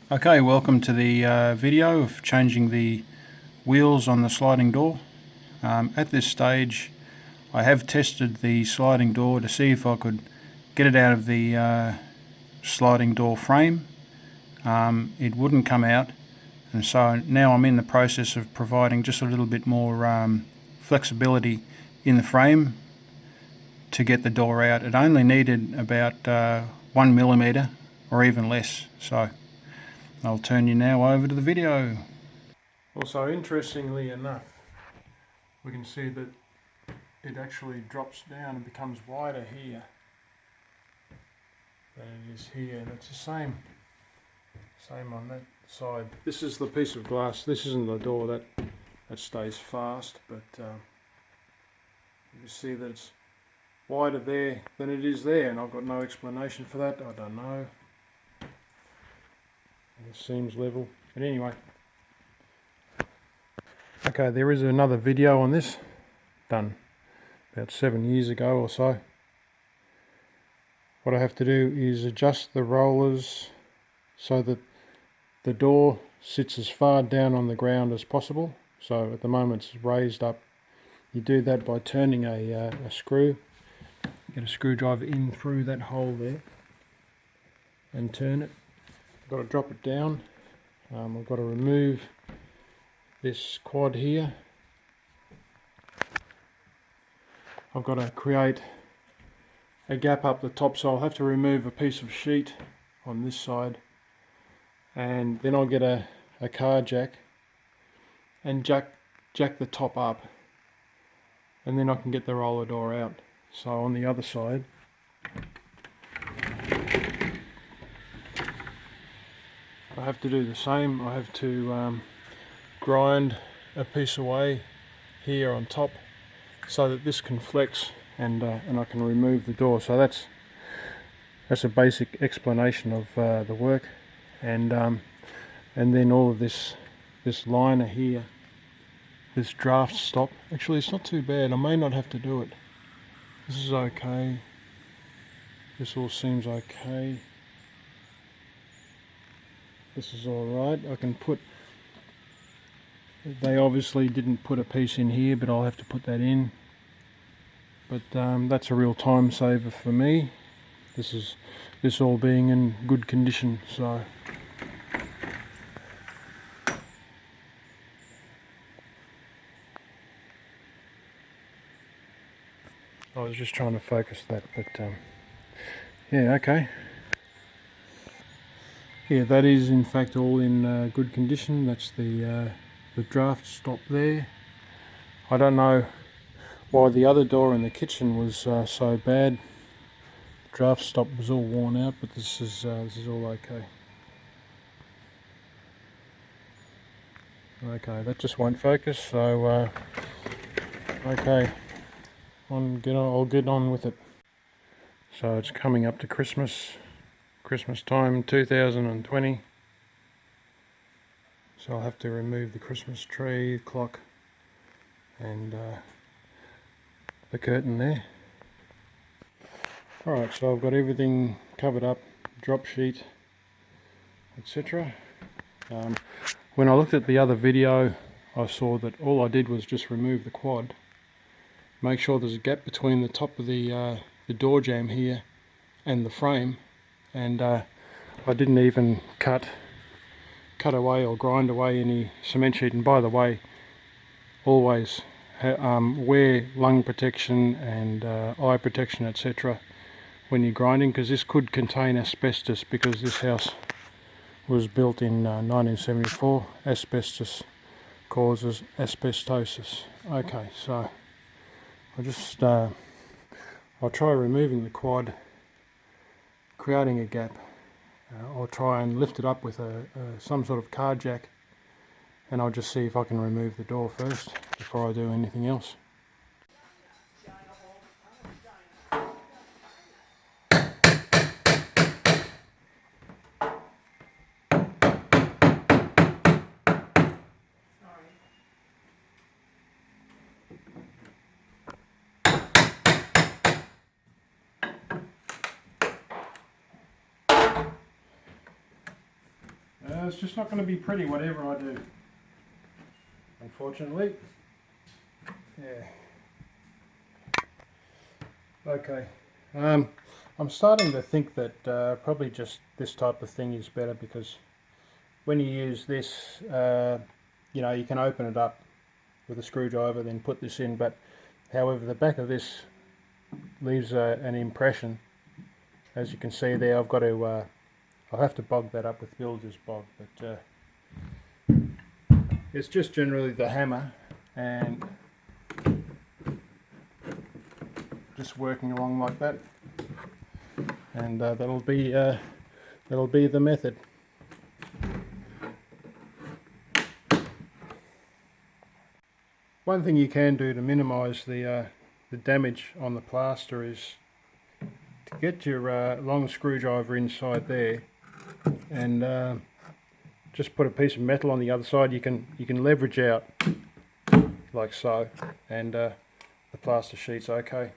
Okay, welcome to the video of changing the wheels on the sliding door. At this stage I have tested the sliding door to see if I could get it out of the sliding door frame. It wouldn't come out, and so now I'm in the process of providing just a little bit more flexibility in the frame to get the door out. It only needed about 1mm or even less, so I'll turn you now over to the video. Also, interestingly enough, we can see that it actually drops down and becomes wider here than it is here, and it's the same on that side. This is the piece of glass. This isn't the door, that stays fast, but you can see that it's wider there than it is there, and I've got no explanation for that. I don't know. It seems level, but anyway. Okay, there is another video on this, done about 7 years ago or so. What I have to do is adjust the rollers so that the door sits as far down on the ground as possible. So at the moment it's raised up. You do that by turning a screw. Get a screwdriver in through that hole there and turn it. I've got to drop it down. I've got to remove this quad here. I've got to create a gap up the top, so I'll have to remove a piece of sheet on this side, and then I'll get a car jack and jack the top up, and then I can get the roller door out. So on the other side, I have to do the same. I have to grind a piece away here on top so that this can flex, and I can remove the door. So that's a basic explanation of the work, and then all of this liner here, this draft stop. Actually, it's not too bad. I may not have to do it. This is okay. This all seems okay. This is all right. I can put. They obviously didn't put a piece in here, but I'll have to put that in. But that's a real time saver for me. This all being in good condition. So I was just trying to focus that, but yeah, okay. Yeah, that is in fact all in good condition. That's the draft stop there. I don't know why the other door in the kitchen was so bad. The draft stop was all worn out, but this is all okay. Okay, that just won't focus, so okay, I'll get on with it. So it's coming up to Christmas time 2020. So I'll have to remove the Christmas tree, clock, and the curtain there. Alright, so I've got everything covered up, drop sheet, etc. When I looked at the other video, I saw that all I did was just remove the quad, make sure there's a gap between the top of the door jamb here and the frame, and I didn't even cut away or grind away any cement sheet. And by the way, always wear lung protection and eye protection, etc. when you're grinding, because this could contain asbestos, because this house was built in 1974. Asbestos causes asbestosis. Okay, so I'll try removing the quad, creating a gap. I'll try and lift it up with some sort of car jack, and I'll just see if I can remove the door first before I do anything else. it's just not going to be pretty whatever I do, unfortunately. Yeah. Okay. I'm starting to think that probably just this type of thing is better, because when you use this, you know, you can open it up with a screwdriver, then put this in, but however the back of this leaves an impression. As you can see there, I've got to I'll have to bog that up with builder's bog, but it's just generally the hammer and just working along like that, and that'll be the method. One thing you can do to minimise the damage on the plaster is to get your long screwdriver inside there, and just put a piece of metal on the other side. You can leverage out like so, and the plaster sheet's okay.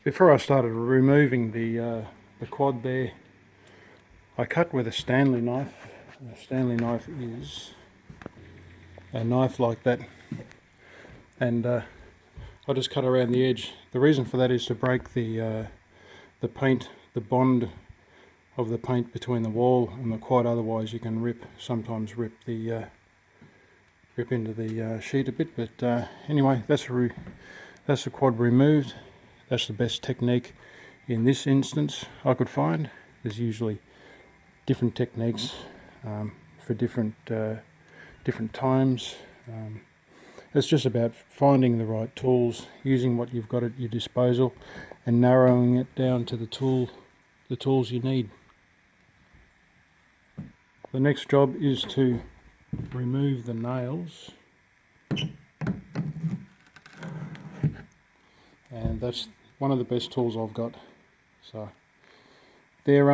Before I started removing the quad there, I cut with a Stanley knife. A Stanley knife is a knife like that, and I just cut around the edge. The reason for that is to break the paint, the bond of the paint between the wall and the quad. Otherwise, you can sometimes rip into the sheet a bit. But anyway, that's the quad removed. That's the best technique in this instance I could find. There's usually different techniques for different times. It's just about finding the right tools, using what you've got at your disposal, and narrowing it down to the tools you need. The next job is to remove the nails, and that's one of the best tools I've got. So they're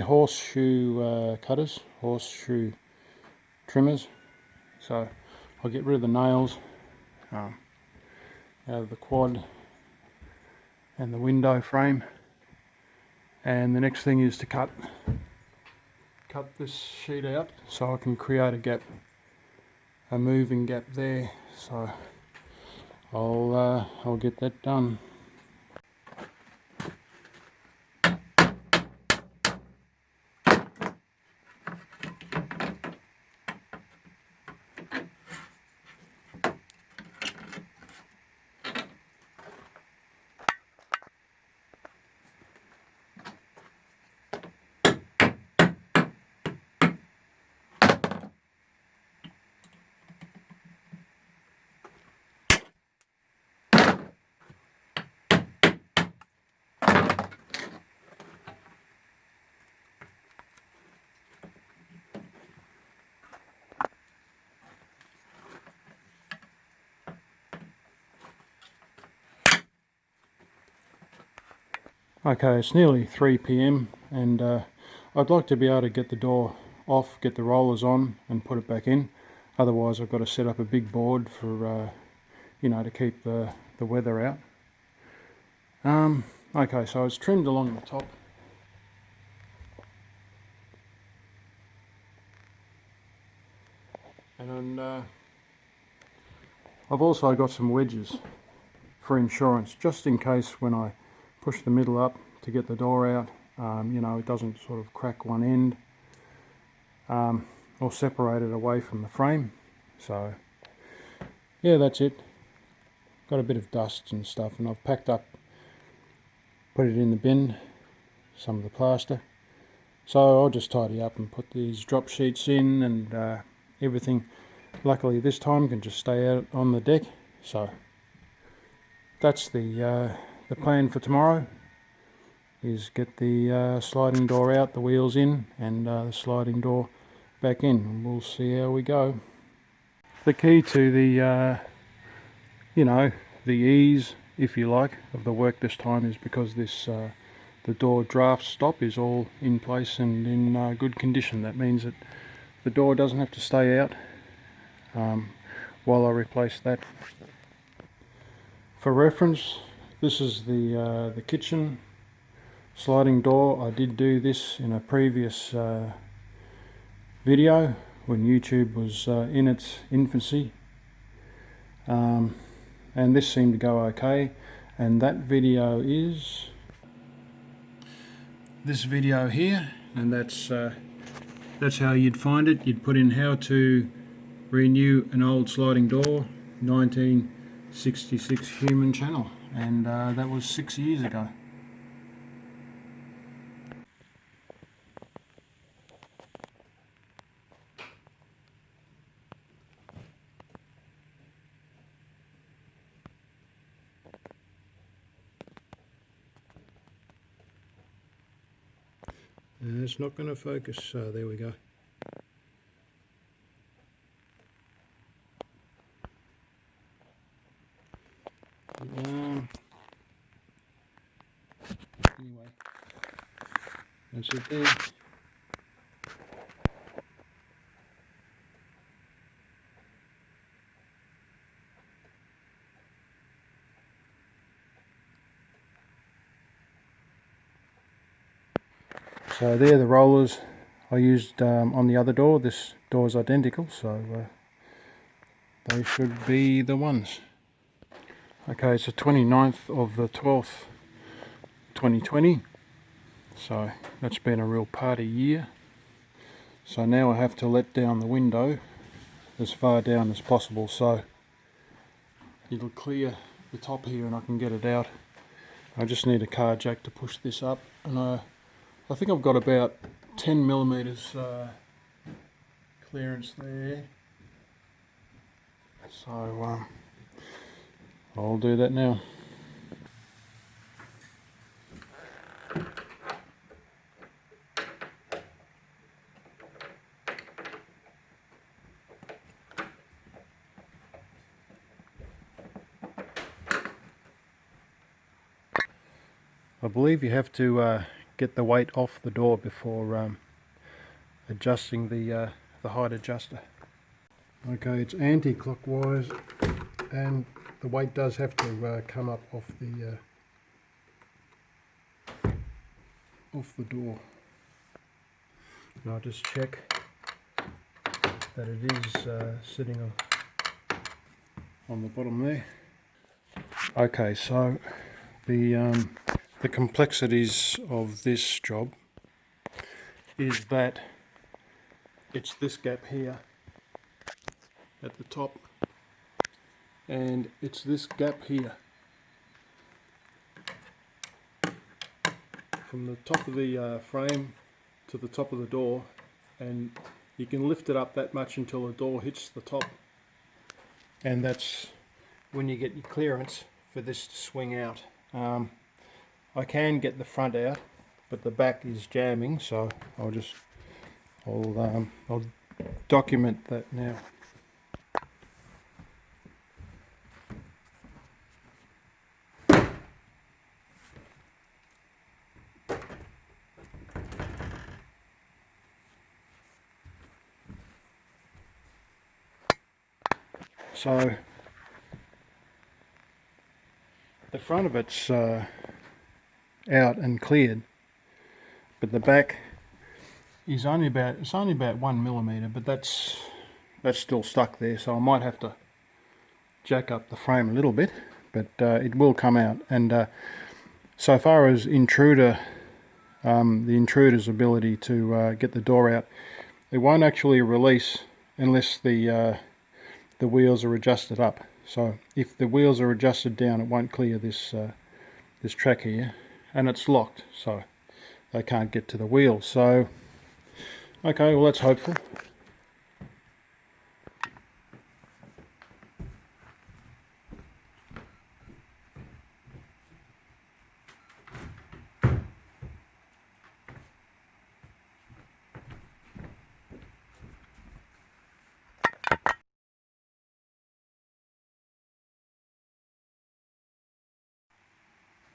horseshoe cutters, horseshoe trimmers. So I'll get rid of the nails out of the quad and the window frame, and the next thing is to cut this sheet out so I can create a gap, a moving gap there. So I'll get that done. Okay, it's nearly 3 PM, and I'd like to be able to get the door off, get the rollers on and put it back in. Otherwise I've got to set up a big board for you know, to keep the weather out. Okay, so it's trimmed along the top. And I've also got some wedges for insurance, just in case when I push the middle up to get the door out, you know, it doesn't sort of crack one end or separate it away from the frame. So yeah, that's it. Got a bit of dust and stuff, and I've packed up put it in the bin, some of the plaster. So I'll just tidy up and put these drop sheets in, and everything luckily this time can just stay out on the deck. So that's the plan for tomorrow, is get the sliding door out, the wheels in, and the sliding door back in. We'll see how we go. The key to the the ease, if you like, of the work this time is because this the door draft stop is all in place and in good condition. That means that the door doesn't have to stay out while I replace that. For reference, this is the kitchen sliding door. I did do this in a previous video when YouTube was in its infancy, and this seemed to go okay, and that video is this video here, and that's how you'd find it. You'd put in how to renew an old sliding door, 1966 Human Channel, and that was 6 years ago. And it's not going to focus, so there we go. Anyway, that's it there. So there are the rollers I used on the other door. This door is identical, so they should be the ones. Okay, it's the 29th of the 12th, 2020. So that's been a real party year. So now I have to let down the window as far down as possible, so it'll clear the top here and I can get it out. I just need a car jack to push this up, and I think I've got about 10 millimeters clearance there, so I'll do that now. I believe you have to get the weight off the door before adjusting the height adjuster. Okay, it's anti-clockwise, and the weight does have to come up off the door. And I'll just check that it is sitting on the bottom there. Okay, so the complexities of this job is that it's this gap here at the top, and it's this gap here from the top of the frame to the top of the door, and you can lift it up that much until the door hits the top, and that's when you get your clearance for this to swing out. I can get the front out, but the back is jamming, so I'll document that now. So the front of it's out and cleared, but the back is only about 1 millimeter, but that's still stuck there, so I might have to jack up the frame a little bit, but it will come out. And so far as intruder, the intruder's ability to get the door out, it won't actually release unless the wheels are adjusted up. So if the wheels are adjusted down, it won't clear this this track here. and it's locked, so they can't get to the wheel. So okay, well that's hopeful.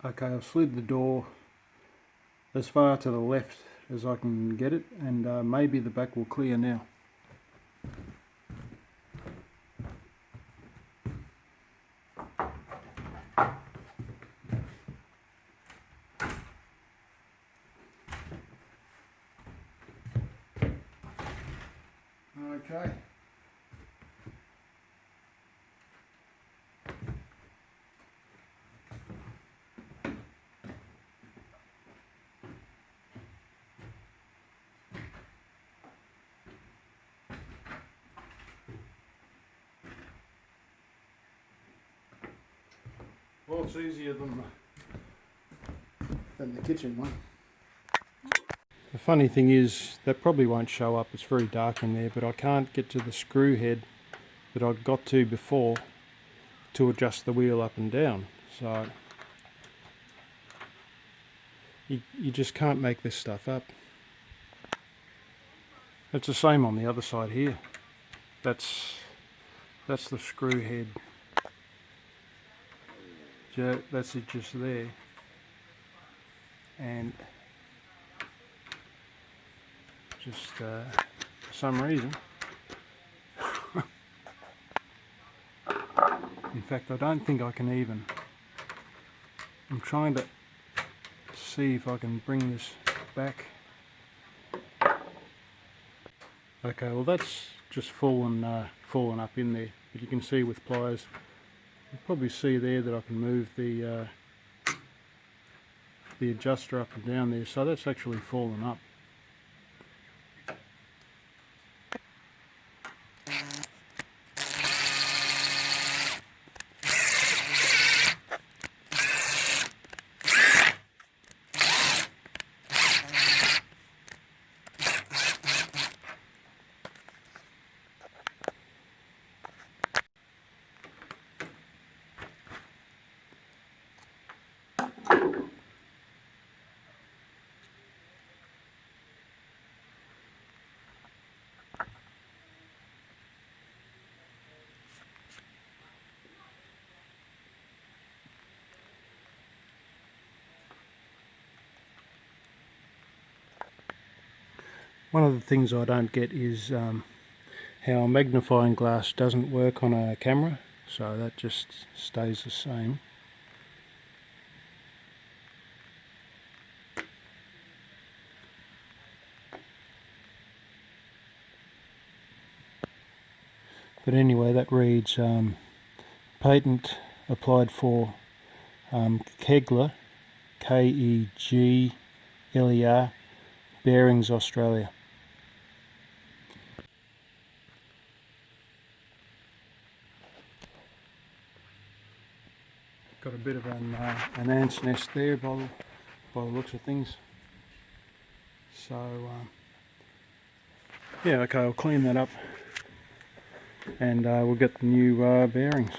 Okay, I've slid the door as far to the left as I can get it, and maybe the back will clear now. Okay. Well, it's easier than the kitchen one. The funny thing is, that probably won't show up, it's very dark in there, but I can't get to the screw head that I got to before to adjust the wheel up and down. So you just can't make this stuff up. It's the same on the other side here. That's the screw head. That's it just there. And just for some reason, in fact I don't think I can even, I'm trying to see if I can bring this back. Okay, well that's just fallen up in there, but you can see with pliers, you probably see there that I can move the adjuster up and down there, so that's actually fallen up. One of the things I don't get is how a magnifying glass doesn't work on a camera, so that just stays the same. But anyway, that reads patent applied for Kegler, K-E-G-L-E-R, Bearings Australia. Got a bit of an ant's nest there by the looks of things. So yeah, okay, I'll clean that up and we'll get the new bearings.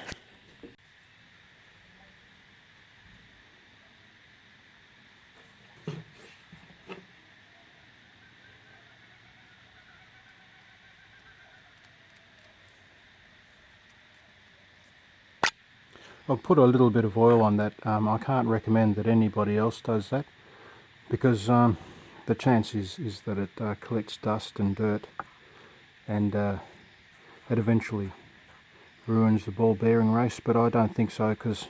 I'll put a little bit of oil on that. I can't recommend that anybody else does that, because the chance is that it collects dust and dirt, and it eventually ruins the ball bearing race. But I don't think so, because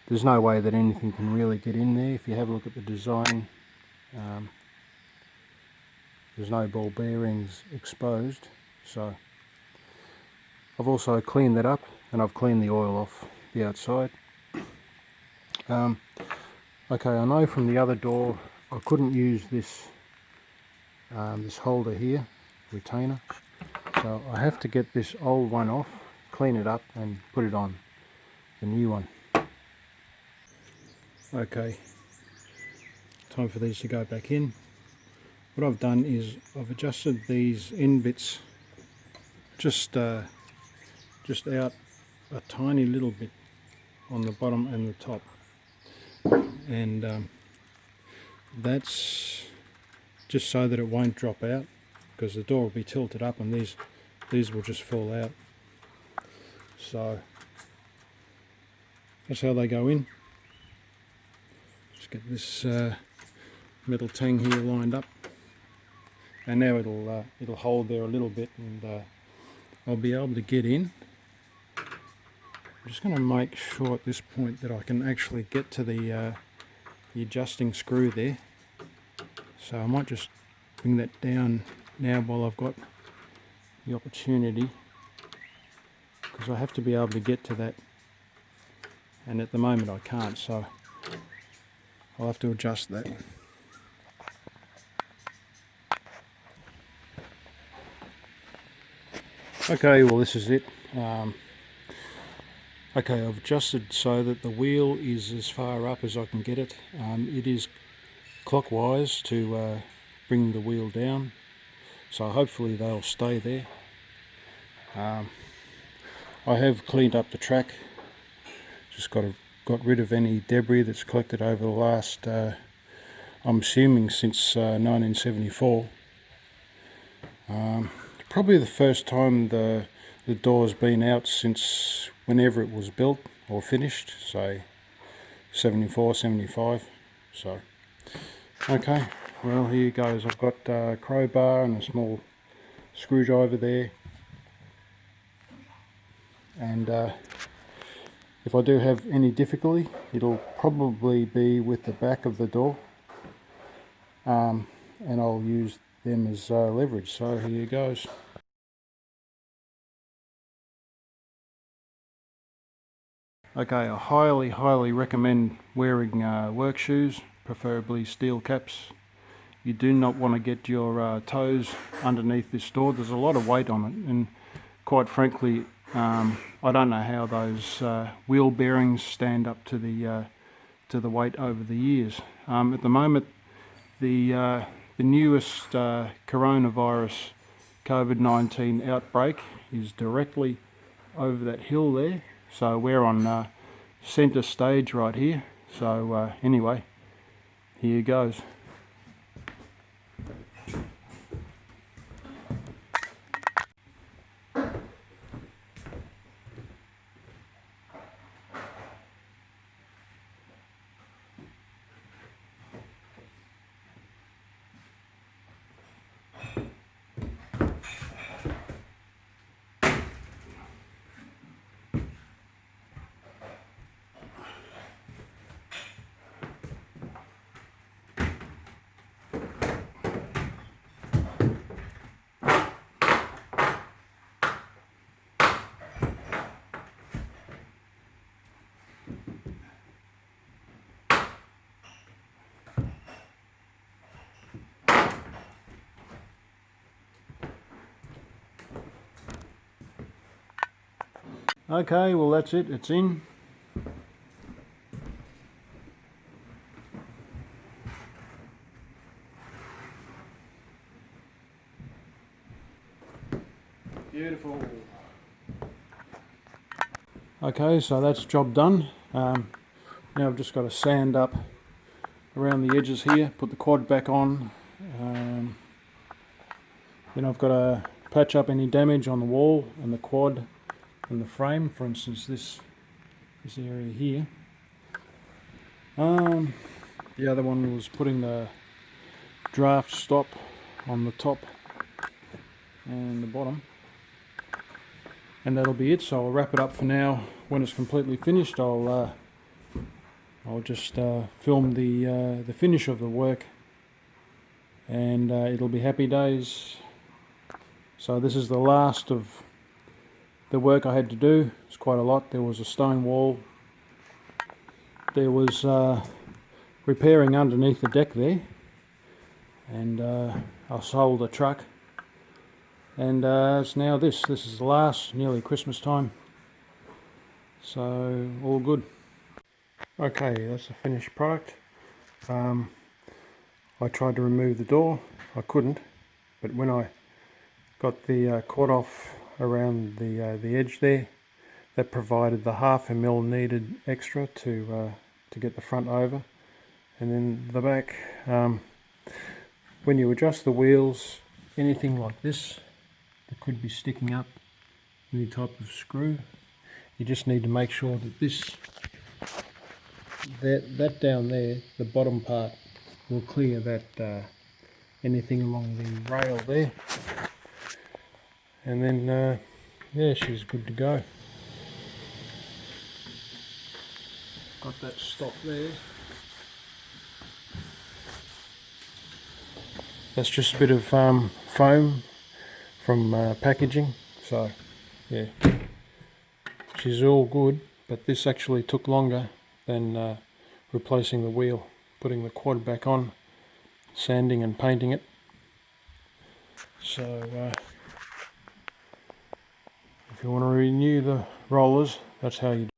there's no way that anything can really get in there. If you have a look at the design, there's no ball bearings exposed. So I've also cleaned that up, and I've cleaned the oil off the outside. Okay, I know from the other door I couldn't use this this holder here, retainer, so I have to get this old one off, clean it up and put it on the new one. Okay, time for these to go back in. What I've done is I've adjusted these end bits just out a tiny little bit on the bottom and the top, and that's just so that it won't drop out, because the door will be tilted up and these will just fall out. So that's how they go in. Just get this metal tang here lined up, and now it'll hold there a little bit, and I'll be able to get in. I'm just going to make sure at this point that I can actually get to the adjusting screw there. So I might just bring that down now while I've got the opportunity, because I have to be able to get to that, and at the moment I can't, so I'll have to adjust that. Okay, well this is it. Okay, I've adjusted so that the wheel is as far up as I can get it. It is clockwise to bring the wheel down, so hopefully they'll stay there. I have cleaned up the track, just got rid of any debris that's collected over the last, I'm assuming since 1974. Probably the first time the door's been out since whenever it was built or finished, say 74, 75. So okay, well here goes. I've got a crowbar and a small screwdriver there, and if I do have any difficulty, it'll probably be with the back of the door, and I'll use them as leverage. So here goes. Okay, I highly recommend wearing work shoes, preferably steel caps. You do not want to get your toes underneath this door. There's a lot of weight on it, and quite frankly, I don't know how those wheel bearings stand up to the weight over the years. At the moment, the newest coronavirus COVID-19 outbreak is directly over that hill there. So we're on centre stage right here. So anyway, here goes. Okay, well that's it, it's in. Beautiful. Okay, so that's job done. Now I've just got to sand up around the edges here, put the quad back on. Then I've got to patch up any damage on the wall and the quad and the frame, for instance this area here. The other one was putting the draft stop on the top and the bottom, and that'll be it. So I'll wrap it up for now. When it's completely finished, I'll just film the finish of the work, and it'll be happy days. So this is the last of the work I had to do. It's quite a lot. There was a stone wall. There was repairing underneath the deck there, and I sold a truck, and it's now this is the last, nearly Christmas time, so all good. Okay, that's the finished product. I tried to remove the door, I couldn't, but when I got the quad off around the edge there, that provided the 1/2 mil needed extra to get the front over. And then the back, when you adjust the wheels, anything like this that could be sticking up, any type of screw, you just need to make sure that that down there, the bottom part, will clear that anything along the rail there. And then yeah, she's good to go. Got that stop there. That's just a bit of foam from packaging, so yeah, she's all good, but this actually took longer than replacing the wheel, putting the quad back on, sanding and painting it. So if you want to renew the rollers, that's how you do it.